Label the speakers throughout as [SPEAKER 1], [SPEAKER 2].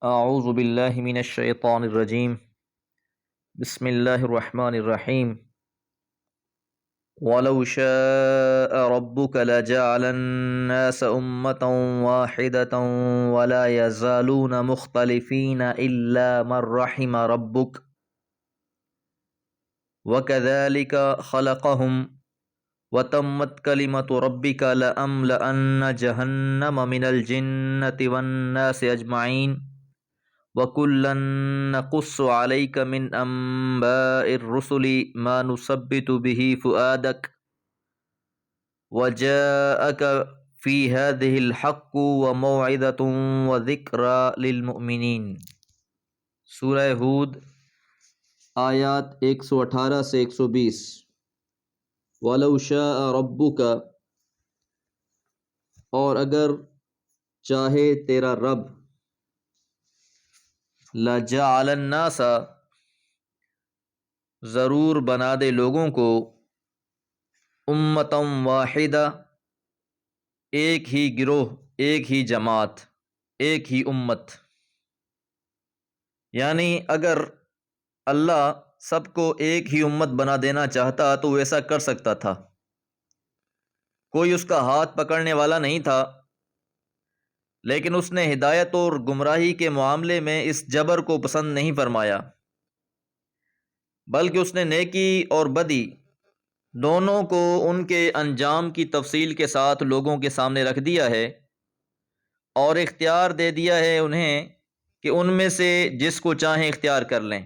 [SPEAKER 1] اعوذ باللہ من الشیطان الرجیم بسم اللہ الرحمن الرحیم وَلَوْ شَاءَ رَبُّكَ لَجَعَلَ النَّاسَ أُمَّةً وَاحِدَةً وَلَا يَزَالُونَ مُخْتَلِفِينَ إِلَّا مَنْ رَحِمَ رَبُّكَ وَكَذَلِكَ خَلَقَهُمْ وَتَمَّتْ كَلِمَةُ رَبِّكَ لَأَمْلَأَنَّ جَهَنَّمَ مِنَ الْجِنَّةِ وَالنَّاسِ أَجْمَعِينَ وَكُلًّا نَقُصُّ عَلَيْكَ مِنْ أَنْبَاءِ الرُّسُلِ مَا نُثَبِّتُ بِهِ فُؤَادَكَ وَجَاءَكَ فِي هَذِهِ الْحَقُّ وَمَوْعِظَةٌ وَذِكْرَى لِلْمُؤْمِنِينَ۔ سورہ ہود آیات 118 سے 120۔ وَلَوْ شَاءَ رَبُّكَ، اور اگر چاہے تیرا رب، لَجَعَلَ النَّاسَ، ضرور بنا دے لوگوں کو، امتم واحدہ، ایک ہی گروہ، ایک ہی جماعت، ایک ہی امت۔ یعنی اگر اللہ سب کو ایک ہی امت بنا دینا چاہتا تو وہ ایسا کر سکتا تھا، کوئی اس کا ہاتھ پکڑنے والا نہیں تھا، لیکن اس نے ہدایت اور گمراہی کے معاملے میں اس جبر کو پسند نہیں فرمایا، بلکہ اس نے نیکی اور بدی دونوں کو ان کے انجام کی تفصیل کے ساتھ لوگوں کے سامنے رکھ دیا ہے، اور اختیار دے دیا ہے انہیں کہ ان میں سے جس کو چاہیں اختیار کر لیں۔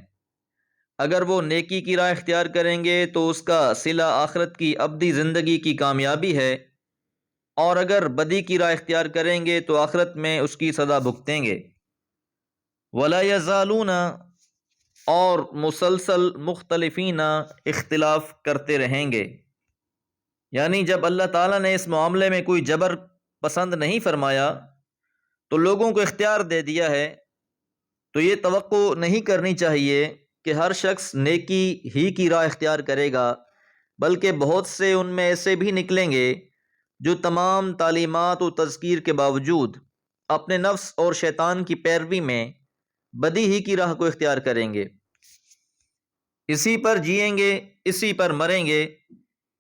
[SPEAKER 1] اگر وہ نیکی کی راہ اختیار کریں گے تو اس کا صلہ آخرت کی ابدی زندگی کی کامیابی ہے، اور اگر بدی کی راہ اختیار کریں گے تو آخرت میں اس کی سزا بھگتیں گے۔ وَلَا يَزَالُونَ، اور مسلسل مختلفین، اختلاف کرتے رہیں گے۔ یعنی جب اللہ تعالیٰ نے اس معاملے میں کوئی جبر پسند نہیں فرمایا تو لوگوں کو اختیار دے دیا ہے، تو یہ توقع نہیں کرنی چاہیے کہ ہر شخص نیکی ہی کی راہ اختیار کرے گا، بلکہ بہت سے ان میں ایسے بھی نکلیں گے جو تمام تعلیمات و تذکیر کے باوجود اپنے نفس اور شیطان کی پیروی میں بدی ہی کی راہ کو اختیار کریں گے، اسی پر جئیں گے، اسی پر مریں گے،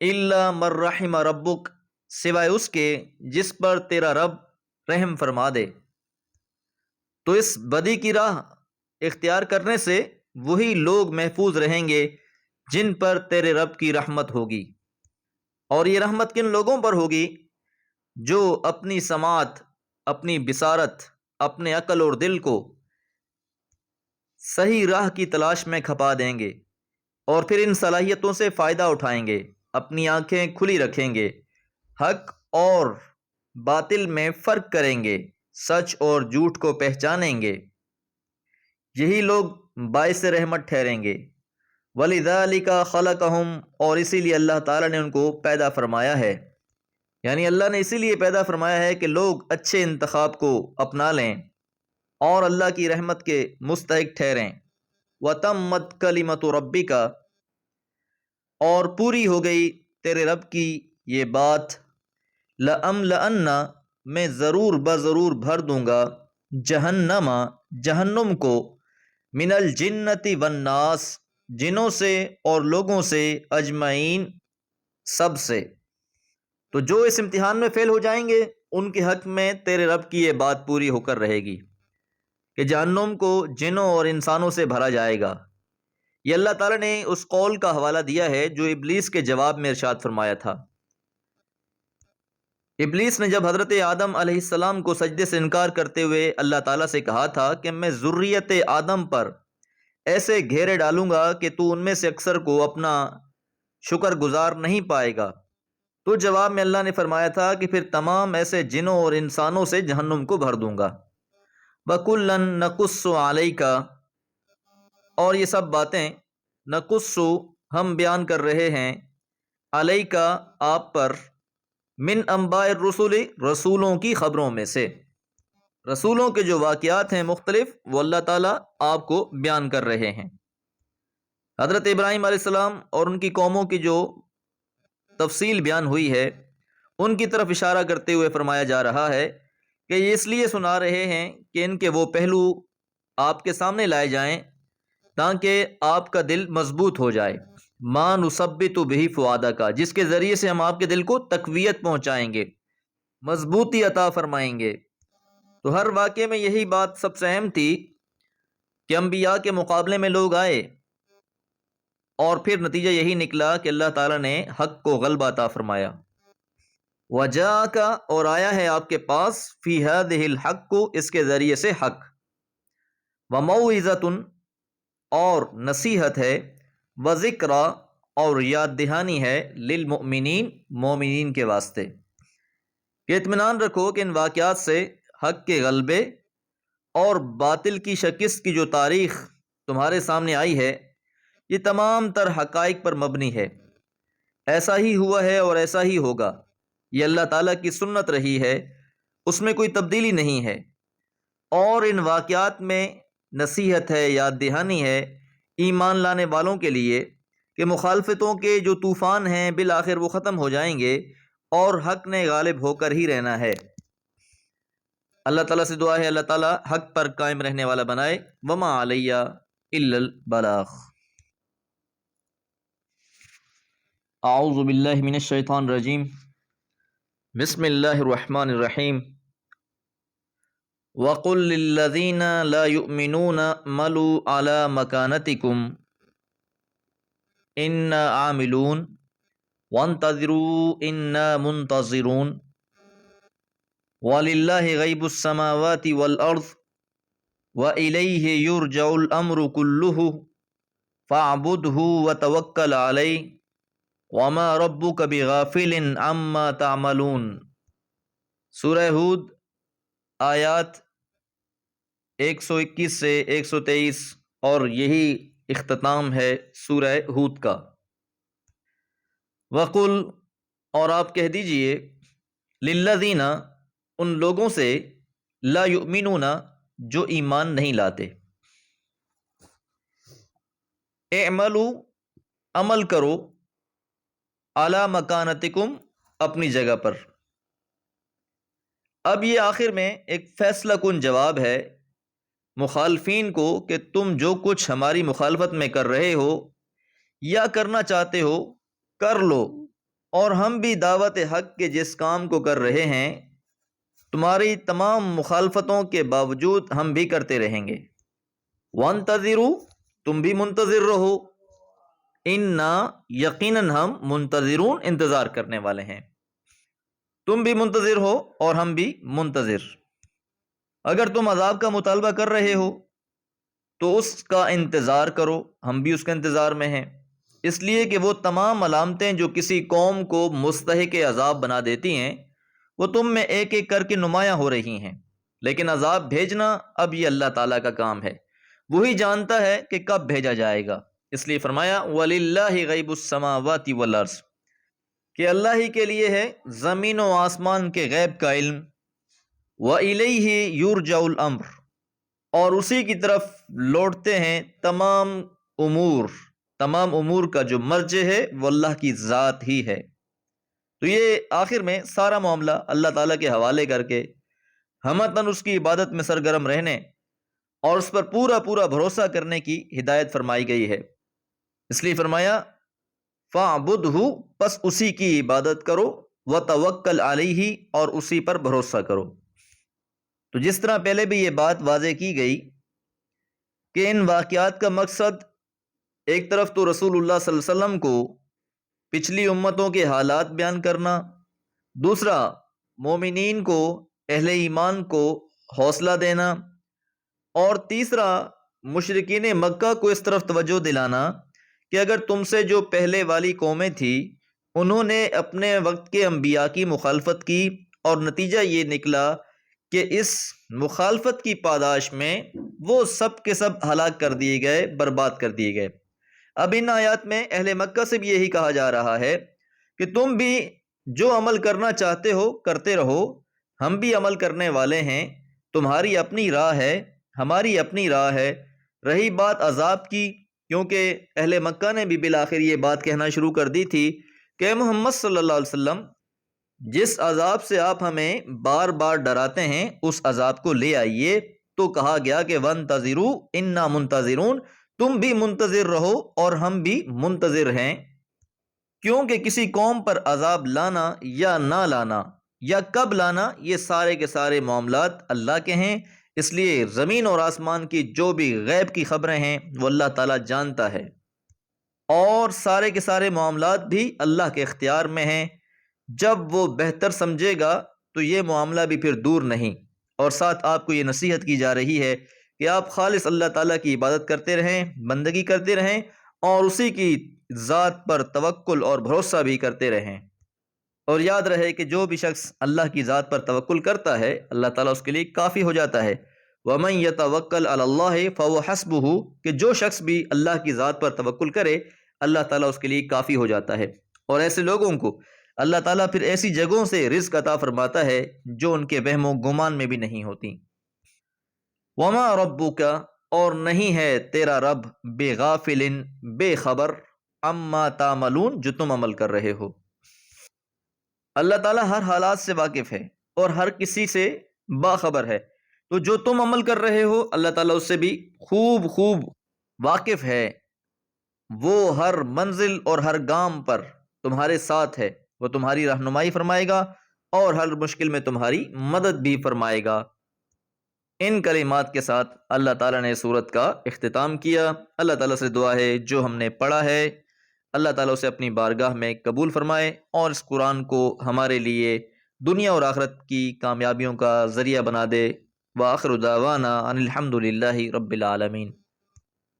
[SPEAKER 1] الا من رحم ربک، سوائے اس کے جس پر تیرا رب رحم فرما دے۔ تو اس بدی کی راہ اختیار کرنے سے وہی لوگ محفوظ رہیں گے جن پر تیرے رب کی رحمت ہوگی، اور یہ رحمت کن لوگوں پر ہوگی؟ جو اپنی سماعت، اپنی بصارت، اپنے عقل اور دل کو صحیح راہ کی تلاش میں کھپا دیں گے، اور پھر ان صلاحیتوں سے فائدہ اٹھائیں گے، اپنی آنکھیں کھلی رکھیں گے، حق اور باطل میں فرق کریں گے، سچ اور جھوٹ کو پہچانیں گے، یہی لوگ باعث رحمت ٹھہریں گے۔ وَلِذَٰلِكَ خَلَقَهُمْ، اور اسی لیے اللہ تعالیٰ نے ان کو پیدا فرمایا ہے، یعنی اللہ نے اسی لیے پیدا فرمایا ہے کہ لوگ اچھے انتخاب کو اپنا لیں اور اللہ کی رحمت کے مستحق ٹھہریں۔ وَتَمَّتْ كَلِمَةُ رَبِّكَ، اور پوری ہو گئی تیرے رب کی یہ بات، لَأَمْلَأَنَّ، میں ضرور بضرور بھر دوں گا، جہنم، جہنم کو، من الجنت والناس، جنوں سے اور لوگوں سے، اجمعین، سب سے۔ تو جو اس امتحان میں فیل ہو جائیں گے ان کے حق میں تیرے رب کی یہ بات پوری ہو کر رہے گی کہ جہنم کو جنوں اور انسانوں سے بھرا جائے گا۔ یہ اللہ تعالیٰ نے اس قول کا حوالہ دیا ہے جو ابلیس کے جواب میں ارشاد فرمایا تھا۔ ابلیس نے جب حضرت آدم علیہ السلام کو سجدے سے انکار کرتے ہوئے اللہ تعالیٰ سے کہا تھا کہ میں ذریت آدم پر ایسے گھیرے ڈالوں گا کہ تو ان میں سے اکثر کو اپنا شکر گزار نہیں پائے گا، تو جواب میں اللہ نے فرمایا تھا کہ پھر تمام ایسے جنوں اور انسانوں سے جہنم کو بھر دوں گا۔ وَكُلًّا نَقُصُّ عَلَيْكَ، اور یہ سب باتیں نقص، ہم بیان کر رہے ہیں، علیک، آپ پر، من انباء الرسل، رسولوں کی خبروں میں سے، رسولوں کے جو واقعات ہیں مختلف وہ اللہ تعالیٰ آپ کو بیان کر رہے ہیں۔ حضرت ابراہیم علیہ السلام اور ان کی قوموں کی جو تفصیل بیان ہوئی ہے ان کی طرف اشارہ کرتے ہوئے فرمایا جا رہا ہے کہ یہ اس لیے سنا رہے ہیں کہ ان کے وہ پہلو آپ کے سامنے لائے جائیں تاکہ آپ کا دل مضبوط ہو جائے، ما نثبت بہ فؤادک، جس کے ذریعے سے ہم آپ کے دل کو تقویت پہنچائیں گے، مضبوطی عطا فرمائیں گے۔ تو ہر واقعے میں یہی بات سب سے اہم تھی کہ انبیاء کے مقابلے میں لوگ آئے اور پھر نتیجہ یہی نکلا کہ اللہ تعالیٰ نے حق کو غلبہ عطا فرمایا۔ وجاءک، اور آیا ہے آپ کے پاس، فی ہذہ الحق کو، اس کے ذریعے سے حق، وموعظۃ، اور نصیحت ہے، وذکریٰ، اور یاد دہانی ہے، للمؤمنین، مومنین کے واسطے، کہ اطمینان رکھو کہ ان واقعات سے حق کے غلبے اور باطل کی شکست کی جو تاریخ تمہارے سامنے آئی ہے، یہ تمام تر حقائق پر مبنی ہے، ایسا ہی ہوا ہے اور ایسا ہی ہوگا، یہ اللہ تعالیٰ کی سنت رہی ہے، اس میں کوئی تبدیلی نہیں ہے۔ اور ان واقعات میں نصیحت ہے، یاد دہانی ہے ایمان لانے والوں کے لیے کہ مخالفتوں کے جو طوفان ہیں بالآخر وہ ختم ہو جائیں گے اور حق نے غالب ہو کر ہی رہنا ہے۔ اللہ تعالیٰ سے دعا ہے اللہ تعالیٰ حق پر قائم رہنے والا بنائے۔ وما علیہ الا البلاغ۔ اعوذ باللہ من الشیطان الرجیم، بسم اللہ الرحمن الرحیم۔ وَقُلْ لِلَّذِينَ لَا يُؤْمِنُونَ اعْمَلُوا عَلَى مَكَانَتِكُمْ إِنَّا عَامِلُونَ وَانتَظِرُوا إِنَّا مُنتَظِرُونَ وَلِلَّهِ غَيْبُ السَّمَاوَاتِ وَالْأَرْضِ وَإِلَيْهِ يُرْجَعُ الْأَمْرُ كُلُّهُ فَاعْبُدْهُ وَتَوَكَّلْ عَلَيْهِ وَمَا رَبُّكَ بِغَافِلٍ عَمَّا تَعْمَلُونَ۔ سورہ ہود، آیات 121 سے 123، اور یہی اختتام ہے سورہ ہود کا۔ وقل، اور آپ کہہ دیجئے، للذین، ان لوگوں سے، لا یؤمنون، جو ایمان نہیں لاتے، اعملوا، عمل کرو، علی مکانتکم، اپنی جگہ پر۔ اب یہ آخر میں ایک فیصلہ کن جواب ہے مخالفین کو کہ تم جو کچھ ہماری مخالفت میں کر رہے ہو یا کرنا چاہتے ہو کر لو، اور ہم بھی دعوت حق کے جس کام کو کر رہے ہیں تمہاری تمام مخالفتوں کے باوجود ہم بھی کرتے رہیں گے۔ وانتظروا، تم بھی منتظر رہو، انا، یقیناً ہم، منتظرون، انتظار کرنے والے ہیں، تم بھی منتظر ہو اور ہم بھی منتظر۔ اگر تم عذاب کا مطالبہ کر رہے ہو تو اس کا انتظار کرو، ہم بھی اس کے انتظار میں ہیں، اس لیے کہ وہ تمام علامتیں جو کسی قوم کو مستحق عذاب بنا دیتی ہیں وہ تم میں ایک ایک کر کے نمایاں ہو رہی ہیں، لیکن عذاب بھیجنا اب یہ اللہ تعالیٰ کا کام ہے، وہی جانتا ہے کہ کب بھیجا جائے گا، اس لیے فرمایا وَلِلَّهِ غَيْبُ السَّمَاوَاتِ وَالْأَرْضِ، کہ اللہ ہی کے لیے ہے زمین و آسمان کے غیب کا علم، وَإِلَيْهِ يُرْجَعُ الْأَمْرُ، اور اسی کی طرف لوٹتے ہیں تمام امور کا جو مرجع ہے وہ اللہ کی ذات ہی ہے۔ تو یہ آخر میں سارا معاملہ اللہ تعالیٰ کے حوالے کر کے ہمتاً اس کی عبادت میں سرگرم رہنے اور اس پر پورا پورا بھروسہ کرنے کی ہدایت فرمائی گئی ہے، اس لیے فرمایا فَاعْبُدْهُ، پس اسی کی عبادت کرو، وَتَوَكَّلْ عَلَيْهِ، اور اسی پر بھروسہ کرو۔ تو جس طرح پہلے بھی یہ بات واضح کی گئی کہ ان واقعات کا مقصد ایک طرف تو رسول اللہ صلی اللہ علیہ وسلم کو پچھلی امتوں کے حالات بیان کرنا، دوسرا مومنین کو، اہل ایمان کو حوصلہ دینا، اور تیسرا مشرکین مکہ کو اس طرف توجہ دلانا کہ اگر تم سے جو پہلے والی قومیں تھیں انہوں نے اپنے وقت کے انبیاء کی مخالفت کی اور نتیجہ یہ نکلا کہ اس مخالفت کی پاداش میں وہ سب کے سب ہلاک کر دیے گئے، برباد کر دیے گئے۔ اب ان آیات میں اہل مکہ سے بھی یہی کہا جا رہا ہے کہ تم بھی جو عمل کرنا چاہتے ہو کرتے رہو، ہم بھی عمل کرنے والے ہیں، تمہاری اپنی راہ ہے، ہماری اپنی راہ ہے۔ رہی بات عذاب کی، کیونکہ اہل مکہ نے بھی بالآخر یہ بات کہنا شروع کر دی تھی کہ محمد صلی اللہ علیہ وسلم جس عذاب سے آپ ہمیں بار بار ڈراتے ہیں اس عذاب کو لے آئیے، تو کہا گیا کہ وَانتَظِرُوا اِنَّا مُنتَظِرُونَ، تم بھی منتظر رہو اور ہم بھی منتظر ہیں، کیونکہ کسی قوم پر عذاب لانا یا نہ لانا یا کب لانا، یہ سارے کے سارے معاملات اللہ کے ہیں، اس لیے زمین اور آسمان کی جو بھی غیب کی خبریں ہیں وہ اللہ تعالیٰ جانتا ہے، اور سارے کے سارے معاملات بھی اللہ کے اختیار میں ہیں۔ جب وہ بہتر سمجھے گا تو یہ معاملہ بھی پھر دور نہیں۔ اور ساتھ آپ کو یہ نصیحت کی جا رہی ہے کہ آپ خالص اللہ تعالیٰ کی عبادت کرتے رہیں، بندگی کرتے رہیں، اور اسی کی ذات پر توکل اور بھروسہ بھی کرتے رہیں۔ اور یاد رہے کہ جو بھی شخص اللہ کی ذات پر توکل کرتا ہے اللہ تعالیٰ اس کے لیے کافی ہو جاتا ہے۔ وَمَن يَتَوَكَّلْ عَلَى اللَّهِ فَهُوَ حَسْبُهُ، کہ جو شخص بھی اللہ کی ذات پر توکل کرے اللہ تعالیٰ اس کے لیے کافی ہو جاتا ہے۔ اور ایسے لوگوں کو اللہ تعالیٰ پھر ایسی جگہوں سے رزق عطا فرماتا ہے جو ان کے وہم و گمان میں بھی نہیں ہوتی۔ وَمَا رَبُّكَ، اور نہیں ہے تیرا رب، بِغَافِلٍ، بے خبر، عَمَّا تَعْمَلُونَ، جو تم عمل کر رہے ہو۔ اللہ تعالیٰ ہر حالات سے واقف ہے اور ہر کسی سے باخبر ہے، تو جو تم عمل کر رہے ہو اللہ تعالیٰ اس سے بھی خوب خوب واقف ہے۔ وہ ہر منزل اور ہر گام پر تمہارے ساتھ ہے، وہ تمہاری رہنمائی فرمائے گا اور ہر مشکل میں تمہاری مدد بھی فرمائے گا۔ ان کلمات کے ساتھ اللہ تعالیٰ نے سورت کا اختتام کیا۔ اللہ تعالیٰ سے دعا ہے جو ہم نے پڑھا ہے اللہ تعالیٰ اسے اپنی بارگاہ میں قبول فرمائے اور اس قرآن کو ہمارے لیے دنیا اور آخرت کی کامیابیوں کا ذریعہ بنا دے۔ وآخر دعوانا ان الحمد للہ رب العالمین۔